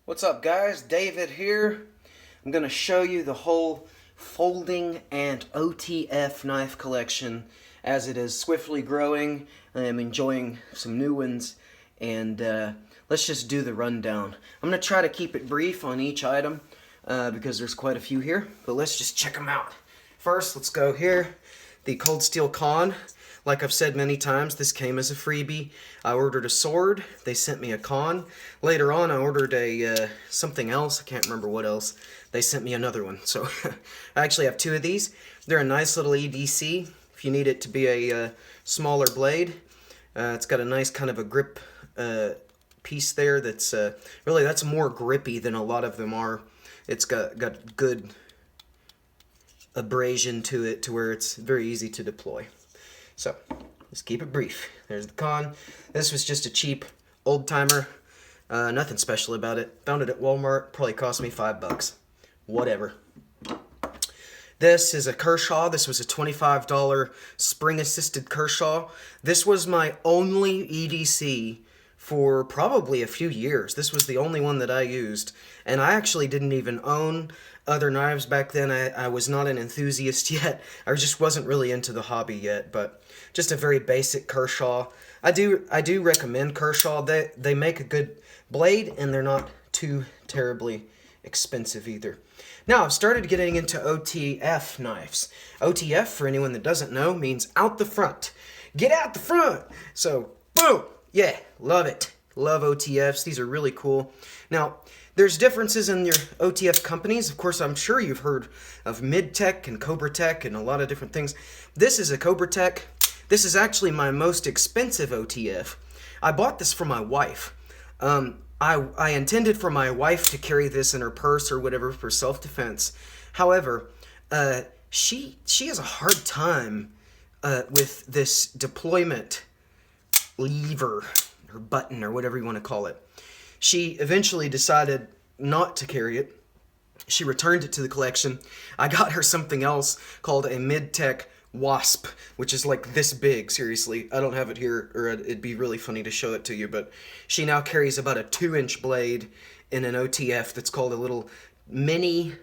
What's up, guys? David here. I'm going to show you the whole folding and OTF knife collection as it is swiftly growing. I am enjoying some new ones, and let's just do the rundown. I'm going to try to keep it brief on each item because there's quite a few here, but let's just check them out. First, let's go here. The Cold Steel Con. Like I've said many times, this came as a freebie. I ordered a sword. They sent me a con. Later on, I ordered a something else. I can't remember what else. They sent me another one. So I actually have two of these. They're a nice little EDC if you need it to be a smaller blade. It's got a nice kind of a grip piece there that's really that's more grippy than a lot of them are. It's got good abrasion to it to where it's very easy to deploy. So, let's keep it brief. There's the con. This was just a cheap old-timer. Nothing special about it. Found it at Walmart. Probably cost me $5. Whatever. This is a Kershaw. This was a $25 Spring Assisted Kershaw. This was my only EDC for probably a few years. This was the only one that I used. And I actually didn't even own other knives back then. I was not an enthusiast yet. I just wasn't really into the hobby yet, but just a very basic Kershaw. I do recommend Kershaw. They make a good blade, and they're not too terribly expensive either. Now, I've started getting into OTF knives. OTF, for anyone that doesn't know, means out the front. Get out the front! So, boom! Yeah, love it. Love OTFs. These are really cool. Now, there's differences in your OTF companies. Of course, I'm sure you've heard of Mid-Tech and Cobra Tech and a lot of different things. This is a Cobra Tech. This is actually my most expensive OTF. I bought this for my wife. I intended for my wife to carry this in her purse or whatever for self-defense. However, she has a hard time with this deployment lever or button or whatever you want to call it. She eventually decided not to carry it. She returned it to the collection. I got her something else called a Mid-Tech Wasp, which is like this big, seriously. I don't have it here, or it'd be really funny to show it to you, but she now carries about a 2-inch blade in an OTF that's called a little mini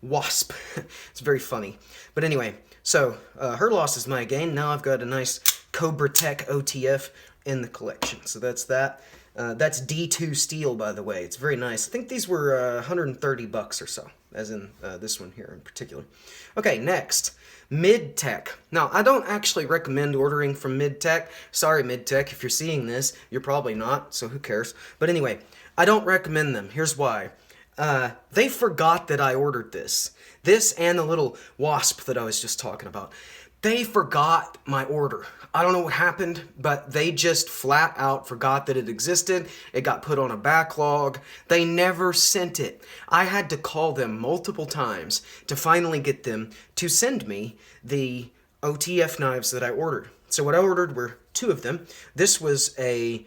Wasp. It's very funny. But anyway, so her loss is my gain. Now I've got a nice Cobra Tech OTF in the collection. So that's that. That's D2 steel, by the way. It's very nice. I think these were $130 or so, as in this one here in particular. Okay, next, Mid-Tech. Now, I don't actually recommend ordering from Mid-Tech. Sorry, Mid-Tech, if you're seeing this, you're probably not, so who cares? But anyway, I don't recommend them. Here's why. They forgot that I ordered this. This and the little Wasp that I was just talking about. They forgot my order. I don't know what happened, but they just flat out forgot that it existed. It got put on a backlog. They never sent it. I had to call them multiple times to finally get them to send me the OTF knives that I ordered. So what I ordered were two of them. This was a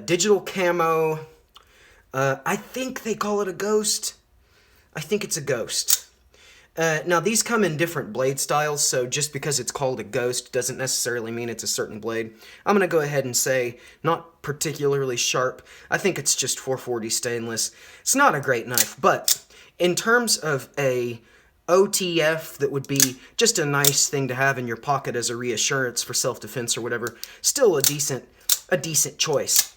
digital camo. I think they call it a ghost. I think it's a ghost. Now, these come in different blade styles, so just because it's called a ghost doesn't necessarily mean it's a certain blade. I'm going to go ahead and say not particularly sharp. I think it's just 440 stainless. It's not a great knife, but in terms of a OTF that would be just a nice thing to have in your pocket as a reassurance for self-defense or whatever, still a decent choice.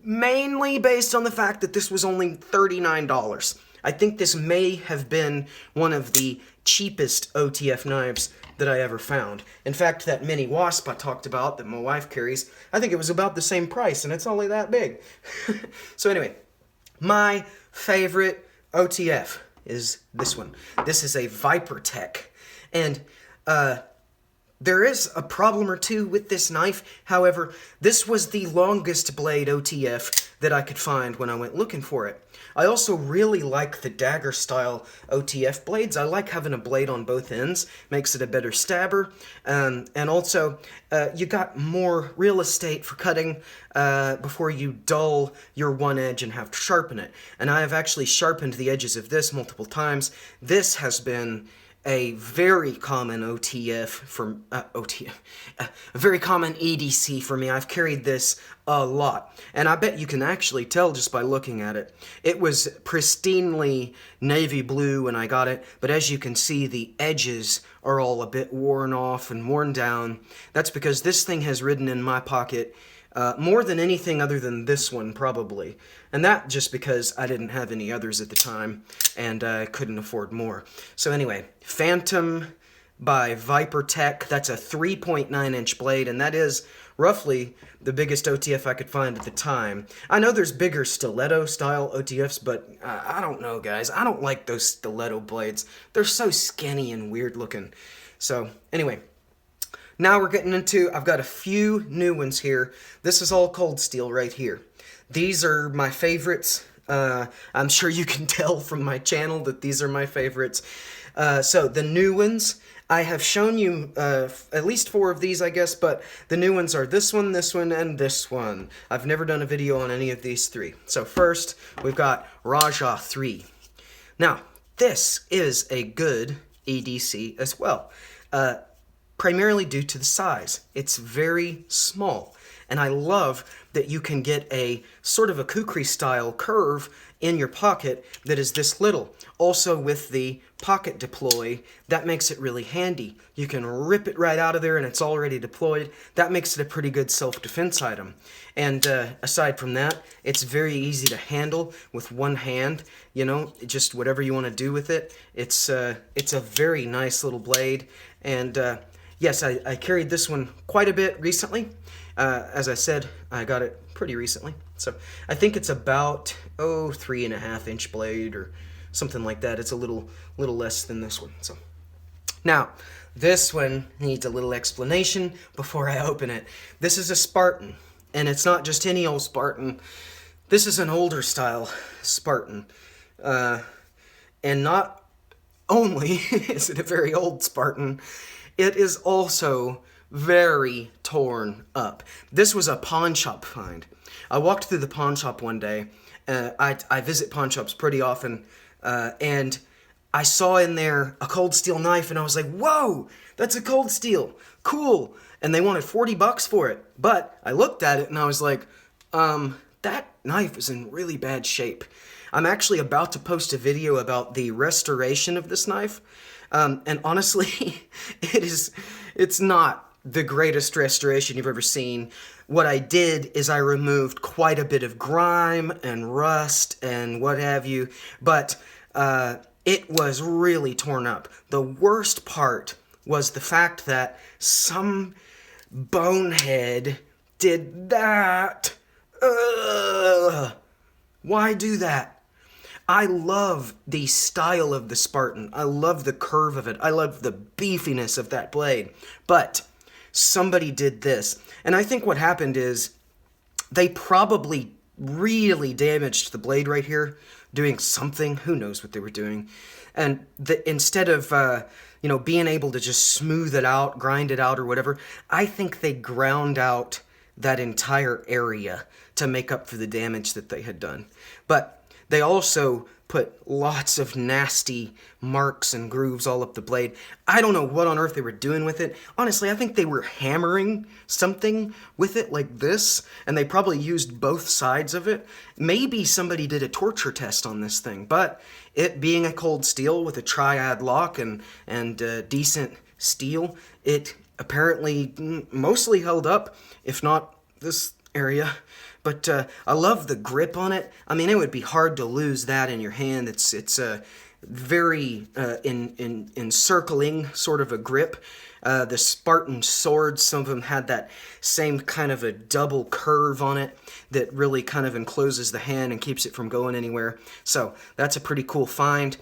Mainly based on the fact that this was only $39. I think this may have been one of the cheapest OTF knives that I ever found. In fact, that mini Wasp I talked about that my wife carries, I think it was about the same price, and it's only that big. So anyway, my favorite OTF is this one. This is a Viper Tech, and there is a problem or two with this knife. However, this was the longest blade OTF that I could find when I went looking for it. I also really like the dagger style OTF blades. I like having a blade on both ends. Makes it a better stabber. And also, you got more real estate for cutting before you dull your one edge and have to sharpen it. And I have actually sharpened the edges of this multiple times. This has been a very common OTF for a very common EDC for me. I've carried this a lot, and I bet you can actually tell just by looking at it. It was pristinely navy blue when I got it, but as you can see, the edges are all a bit worn off and worn down. That's because this thing has ridden in my pocket more than anything other than this one, probably. And that just because I didn't have any others at the time, and I couldn't afford more. So anyway, Phantom by Viper Tech. That's a 3.9-inch blade, and that is roughly the biggest OTF I could find at the time. I know there's bigger stiletto-style OTFs, but I don't know, guys. I don't like those stiletto blades. They're so skinny and weird-looking. So anyway, now we're getting into, I've got a few new ones here. This is all cold steel right here. These are my favorites. I'm sure you can tell from my channel that these are my favorites. So the new ones, I have shown you at least 4 of these, I guess, but the new ones are this one, and this one. I've never done a video on any of these 3. So first, we've got Raja 3. Now, this is a good EDC as well. Primarily due to the size. It's very small, and I love that you can get a sort of a kukri style curve in your pocket that is this little. Also with the pocket deploy, that makes it really handy. You can rip it right out of there and it's already deployed. That makes it a pretty good self-defense item. And aside from that, it's very easy to handle with one hand, you know, just whatever you want to do with it. It's a very nice little blade, and yes, I carried this one quite a bit recently. As I said, I got it pretty recently. So I think it's about, 3.5-inch blade or something like that. It's a little less than this one. So now, this one needs a little explanation before I open it. This is a Spartan, and it's not just any old Spartan. This is an older style Spartan. And not only is it a very old Spartan, it is also very torn up. This was a pawn shop find. I walked through the pawn shop one day. I visit pawn shops pretty often, and I saw in there a cold steel knife, and I was like, whoa, that's a cold steel, cool. And they wanted $40 for it. But I looked at it and I was like, that knife is in really bad shape. I'm actually about to post a video about the restoration of this knife. And honestly, it's not the greatest restoration you've ever seen. What I did is I removed quite a bit of grime and rust and what have you, but it was really torn up. The worst part was the fact that some bonehead did that. Why do that? I love the style of the Spartan. I love the curve of it. I love the beefiness of that blade. But somebody did this. And I think what happened is they probably really damaged the blade right here, doing something. Who knows what they were doing. And instead of, being able to just smooth it out, grind it out or whatever, I think they ground out that entire area to make up for the damage that they had done. But they also put lots of nasty marks and grooves all up the blade. I don't know what on earth they were doing with it. Honestly, I think they were hammering something with it like this, and they probably used both sides of it. Maybe somebody did a torture test on this thing, but it being a cold steel with a triad lock and decent steel, it apparently mostly held up, if not this area. But I love the grip on it. I mean, it would be hard to lose that in your hand. It's a very encircling sort of a grip. The Spartan swords, some of them had that same kind of a double curve on it that really kind of encloses the hand and keeps it from going anywhere. So that's a pretty cool find.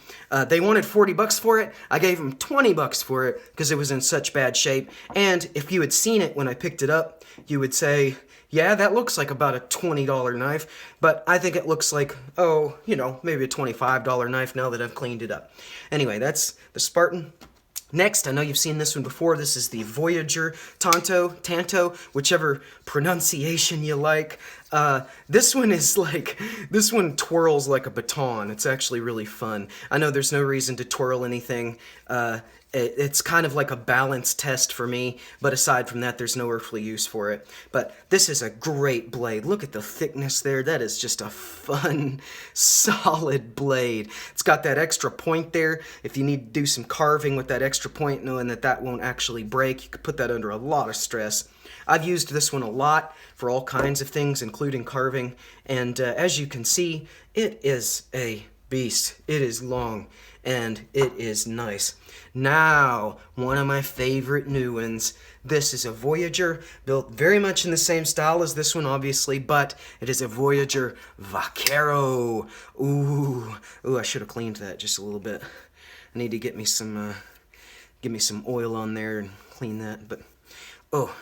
They wanted $40 for it. I gave them $20 for it because it was in such bad shape. And if you had seen it when I picked it up, you would say, yeah, that looks like about a $20 knife, but I think it looks like, maybe a $25 knife now that I've cleaned it up. Anyway, that's the Spartan. Next, I know you've seen this one before. This is the Voyager, Tanto, whichever pronunciation you like. This one is like, this one twirls like a baton. It's actually really fun. I know there's no reason to twirl anything. It's kind of like a balance test for me, but aside from that, there's no earthly use for it. But this is a great blade. Look at the thickness there. That is just a fun, solid blade. It's got that extra point there. If you need to do some carving with that extra point, knowing that that won't actually break, you could put that under a lot of stress. I've used this one a lot for all kinds of things, including carving, and as you can see, it is a beast. It is long, and it is nice. Now, one of my favorite new ones. This is a Voyager, built very much in the same style as this one, obviously, but it is a Voyager Vaquero. Ooh, I should have cleaned that just a little bit. I need to get me some oil on there and clean that, but oh,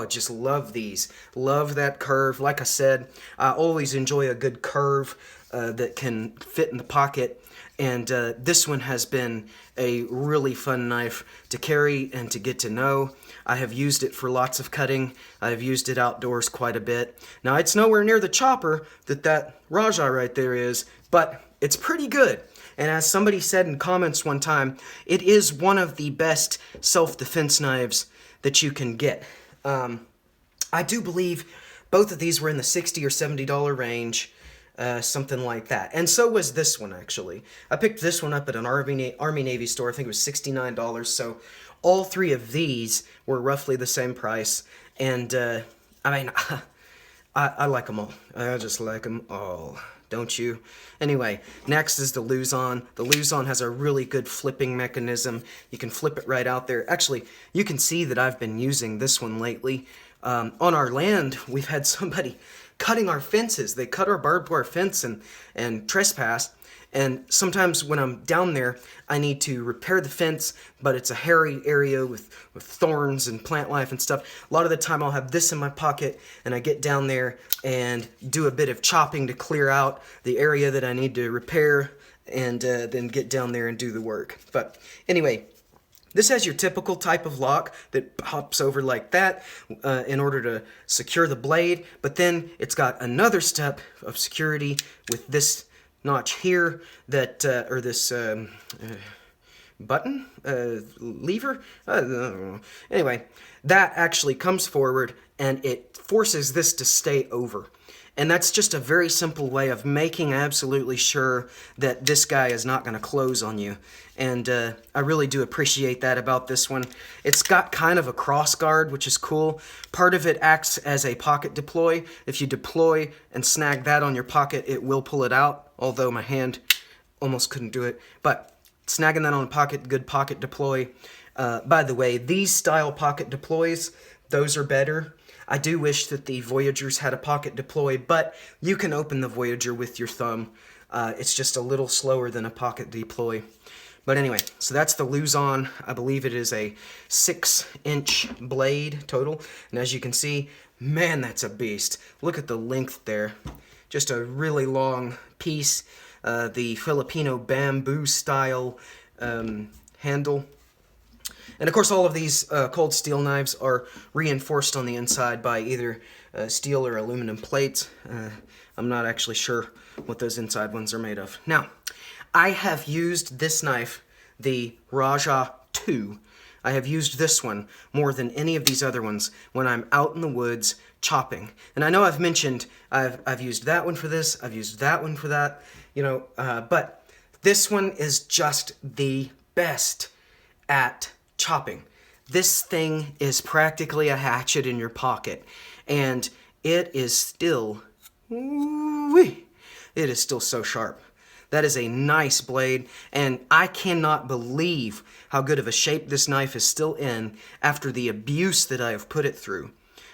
just love these. Love that curve. Like I said, I always enjoy a good curve that can fit in the pocket. And this one has been a really fun knife to carry and to get to know. I have used it for lots of cutting. I have used it outdoors quite a bit. Now, it's nowhere near the chopper that Raja right there is, but it's pretty good. And as somebody said in comments one time, it is one of the best self-defense knives that you can get. I do believe both of these were in the $60 or $70 range, something like that. And so was this one, actually. I picked this one up at an Army-Navy store. I think it was $69. So all three of these were roughly the same price. And, I mean, I like them all. I just like them all. Don't you? Anyway, next is the Luzon. The Luzon has a really good flipping mechanism. You can flip it right out there. Actually, you can see that I've been using this one lately. On our land, we've had somebody cutting our fences. They cut our barbed wire fence and trespassed. And sometimes when I'm down there, I need to repair the fence, but it's a hairy area with thorns and plant life and stuff. A lot of the time I'll have this in my pocket, and I get down there and do a bit of chopping to clear out the area that I need to repair, and then get down there and do the work. But anyway, this has your typical type of lock that pops over like that in order to secure the blade, but then it's got another step of security with this notch here that, or this button, lever, I don't know. Anyway, that actually comes forward and it forces this to stay over. And that's just a very simple way of making absolutely sure that this guy is not going to close on you. And I really do appreciate that about this one. It's got kind of a cross guard, which is cool. Part of it acts as a pocket deploy. If you deploy and snag that on your pocket, it will pull it out. Although my hand almost couldn't do it. But snagging that on a pocket, good pocket deploy. By the way, these style pocket deploys, those are better. I do wish that the Voyagers had a pocket deploy, but you can open the Voyager with your thumb. It's just a little slower than a pocket deploy. But anyway, so that's the Luzon. I believe it is a 6-inch blade total. And as you can see, man, that's a beast. Look at the length there. Just a really long piece. The Filipino bamboo style handle. And of course, all of these cold steel knives are reinforced on the inside by either steel or aluminum plates. I'm not actually sure what those inside ones are made of. Now, I have used this knife, the Raja 2. I have used this one more than any of these other ones when I'm out in the woods chopping. And I know I've mentioned I've used that one for this, I've used that one for that, you know, but this one is just the best at chopping. This thing is practically a hatchet in your pocket, and it is still, it is still so sharp. That is a nice blade, and I cannot believe how good of a shape this knife is still in after the abuse that I have put it through.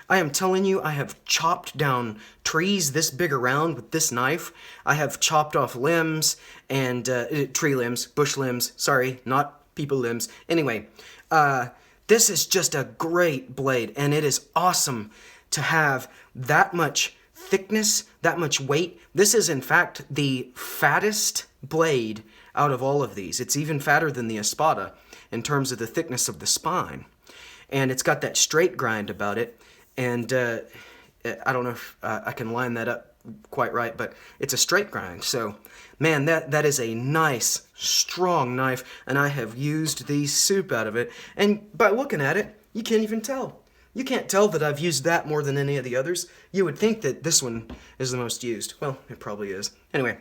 I am telling you, I have chopped down trees this big around with this knife. I have chopped off limbs and tree limbs, bush limbs, sorry, not people limbs. Anyway, this is just a great blade, and it is awesome to have that much thickness, that much weight. This is, in fact, the fattest blade out of all of these. It's even fatter than the Espada in terms of the thickness of the spine. And it's got that straight grind about it. And I don't know if I can line that up quite right, but it's a straight grind. So, man, that is a nice, strong knife, and I have used the soup out of it. And by looking at it, you can't even tell. You can't tell that I've used that more than any of the others. You would think that this one is the most used. Well, it probably is. Anyway,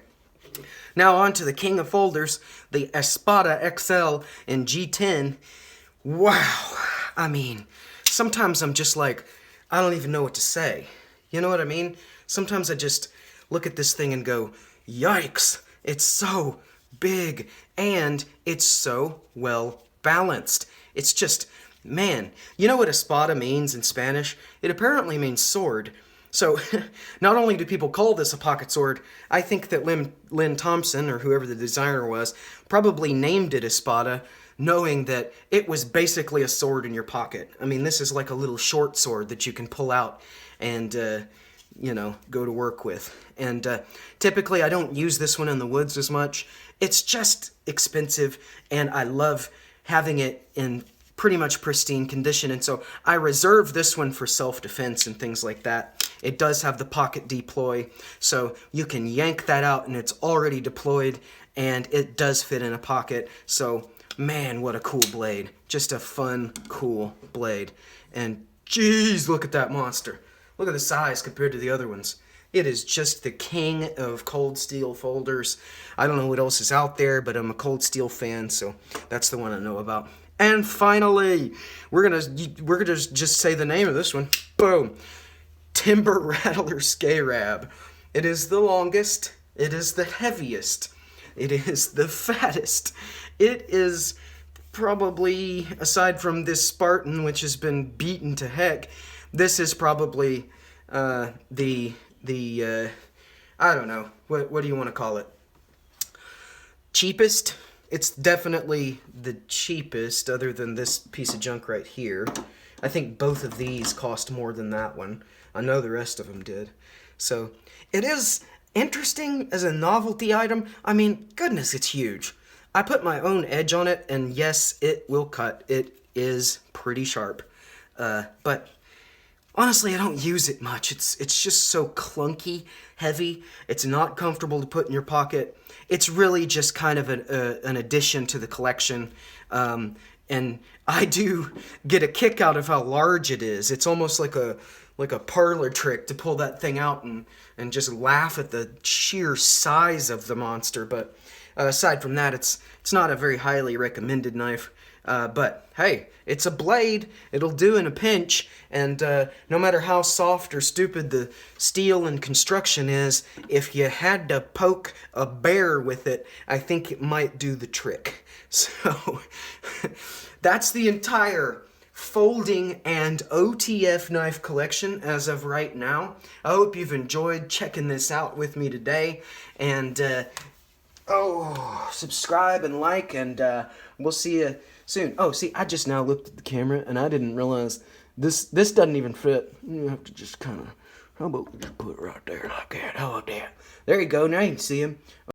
now on to the king of folders, the Espada XL in G10. Wow. I mean, sometimes I'm just like, I don't even know what to say. You know what I mean? Sometimes I just look at this thing and go, yikes, it's so big and it's so well balanced. It's just, man, you know what espada means in Spanish? It apparently means sword. So, not only do people call this a pocket sword, I think that Lynn Thompson, or whoever the designer was, probably named it Espada, knowing that it was basically a sword in your pocket. I mean, this is like a little short sword that you can pull out and, you know, go to work with. And typically, I don't use this one in the woods as much. It's just expensive, and I love having it in pretty much pristine condition, and so I reserve this one for self-defense and things like that. It does have the pocket deploy, so you can yank that out and it's already deployed, and it does fit in a pocket. So, man, what a cool blade. Just a fun, cool blade. And geez, look at that monster. Look at the size compared to the other ones. It is just the king of cold steel folders. I don't know what else is out there, but I'm a cold steel fan, so that's the one I know about. And finally, we're gonna just say the name of this one. Boom. Timber Rattler Scarab. It is the longest. It is the heaviest. It is the fattest. It is probably, aside from this Spartan, which has been beaten to heck, this is probably I don't know, what do you want to call it? Cheapest? It's definitely the cheapest, other than this piece of junk right here. I think both of these cost more than that one. I know the rest of them did. So, it is interesting as a novelty item. I mean, goodness, it's huge. I put my own edge on it, and yes, it will cut. It is pretty sharp. But honestly, I don't use it much. It's just so clunky, heavy. It's not comfortable to put in your pocket. It's really just kind of an addition to the collection. And I do get a kick out of how large it is. It's almost like a parlor trick to pull that thing out and just laugh at the sheer size of the monster. But aside from that, it's not a very highly recommended knife. But hey, it's a blade. It'll do in a pinch, and no matter how soft or stupid the steel and construction is, if you had to poke a bear with it, I think it might do the trick. So, that's the entire folding and OTF knife collection as of right now. I hope you've enjoyed checking this out with me today, and subscribe and like, and we'll see you soon. Oh, see, I just now looked at the camera, and I didn't realize this doesn't even fit. You have to just kind of, how about we just put it right there like that? How about that? There you go. Now you can see him.